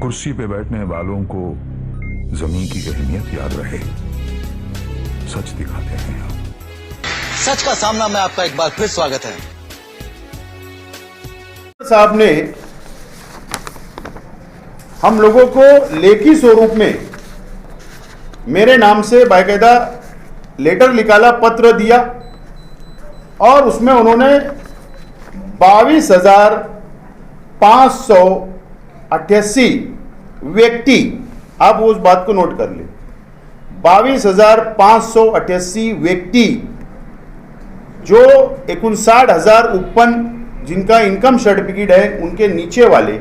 कुर्सी पे बैठने वालों को जमीन की अहमियत याद रहे, सच दिखाते हैं हम। सच का सामना में आपका एक बार फिर स्वागत है। साहब ने हम लोगों को लेखी स्वरूप में मेरे नाम से बाकायदा लेटर निकाला, पत्र दिया और उसमें उन्होंने 22,588 व्यक्ति, आप उस बात को नोट कर ले, 22,588 व्यक्ति जो 59,000 उत्पन्न जिनका इनकम सर्टिफिकेट है उनके नीचे वाले,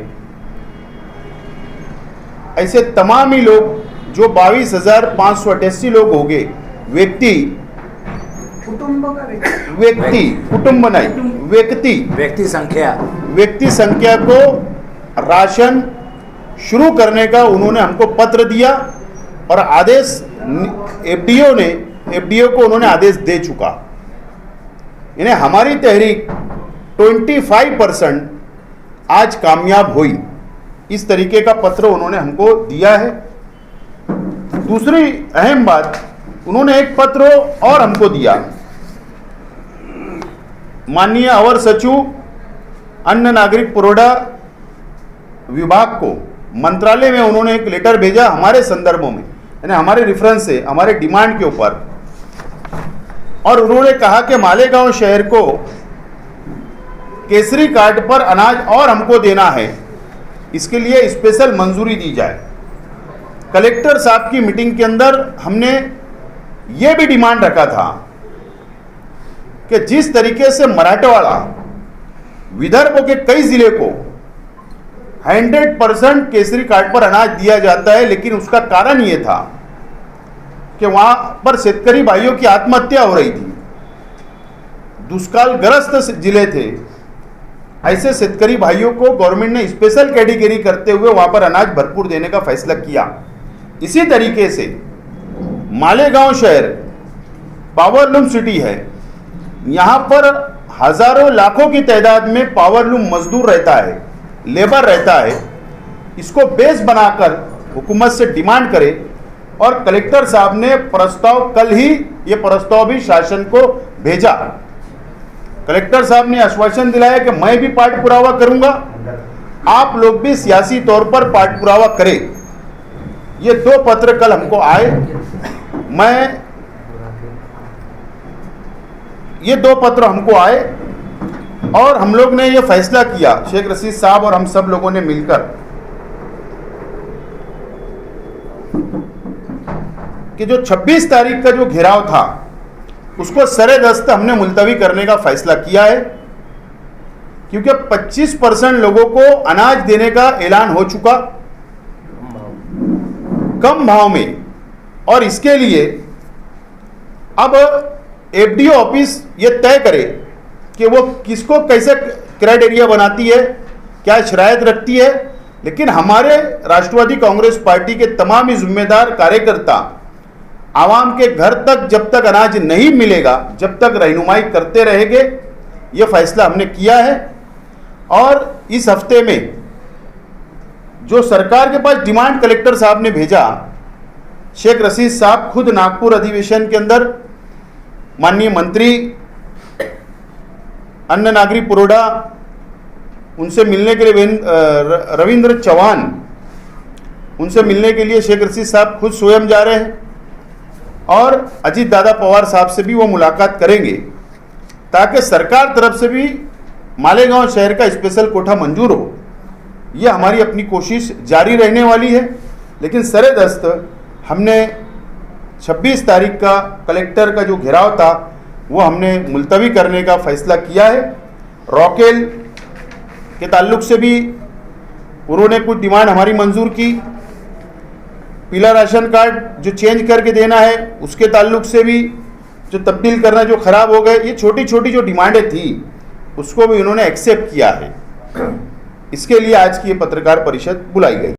ऐसे तमाम ही लोग जो 22,588 लोग हो गए व्यक्ति, कुटुंब नहीं, व्यक्ति संख्या को राशन शुरू करने का उन्होंने हमको पत्र दिया और आदेश एफडीओ को उन्होंने आदेश दे चुका। इन्हें हमारी तहरीक 25% आज कामयाब हुई, इस तरीके का पत्र उन्होंने हमको दिया है। दूसरी अहम बात, उन्होंने एक पत्र और हमको दिया, माननीय अवर सचिव अन्न नागरिक पुरवठा विभाग को मंत्रालय में उन्होंने एक लेटर भेजा हमारे संदर्भों में, यानी हमारे रेफरेंस से, हमारे डिमांड के ऊपर, और उन्होंने कहा कि मालेगांव शहर को केसरी कार्ड पर अनाज और हमको देना है, इसके लिए स्पेशल मंजूरी दी जाए। कलेक्टर साहब की मीटिंग के अंदर हमने ये भी डिमांड रखा था कि जिस तरीके से मराठवाड़ा, विदर्भ के कई जिले को 100% केसरी कार्ड पर अनाज दिया जाता है, लेकिन उसका कारण ये था कि वहां पर शेतकरी भाइयों की आत्महत्या हो रही थी, दुष्कालग्रस्त जिले थे, ऐसे शेतकरी भाइयों को गवर्नमेंट ने स्पेशल कैटेगरी करते हुए वहां पर अनाज भरपूर देने का फैसला किया। इसी तरीके से मालेगांव शहर पावरलूम सिटी है, यहां पर हजारों लाखों की तादाद में पावरलूम मजदूर रहता है, लेबर रहता है, इसको बेस बनाकर हुकूमत से डिमांड करे, और कलेक्टर साहब ने प्रस्ताव, कल ही ये प्रस्ताव भी शासन को भेजा। कलेक्टर साहब ने आश्वासन दिलाया कि मैं भी पाठ पुरावा करूंगा, आप लोग भी सियासी तौर पर पाठ पुरावा करें। ये दो पत्र कल हमको आए, ये दो पत्र हमको आए और हम लोग ने ये फैसला किया, शेख रशीद साहब और हम सब लोगों ने मिलकर, कि जो 26 तारीख का जो घेराव था उसको सरे-दस्त हमने मुलतवी करने का फैसला किया है, क्योंकि 25% लोगों को अनाज देने का ऐलान हो चुका कम भाव में, और इसके लिए अब एफडीओ ऑफिस ये तय करे कि वो किसको कैसे क्राइटेरिया बनाती है, क्या शरायत रखती है। लेकिन हमारे राष्ट्रवादी कांग्रेस पार्टी के तमाम ही जिम्मेदार कार्यकर्ता आवाम के घर तक जब तक अनाज नहीं मिलेगा, जब तक रहनुमाई करते रहेंगे, ये फैसला हमने किया है। और इस हफ्ते में जो सरकार के पास डिमांड कलेक्टर साहब ने भेजा, शेख रशीद साहब खुद नागपुर अधिवेशन के अंदर माननीय मंत्री अन्न नागरिक पुरवठा, उनसे मिलने के लिए रविंद्र चौहान, उनसे मिलने के लिए शेख रशीद साहब खुद स्वयं जा रहे हैं, और अजीत दादा पवार साहब से भी वो मुलाकात करेंगे, ताकि सरकार तरफ से भी मालेगांव शहर का स्पेशल कोटा मंजूर हो। ये हमारी अपनी कोशिश जारी रहने वाली है। लेकिन सरेदस्त हमने 26 तारीख का कलेक्टर का जो घेराव था वो हमने मुलतवी करने का फैसला किया है। रॉकेल के ताल्लुक से भी उन्होंने कुछ डिमांड हमारी मंजूर की, पीला राशन कार्ड जो चेंज करके देना है उसके ताल्लुक से भी, जो तब्दील करना जो खराब हो गए, ये छोटी छोटी जो डिमांडें थी उसको भी उन्होंने एक्सेप्ट किया है। इसके लिए आज की ये पत्रकार परिषद बुलाई गई।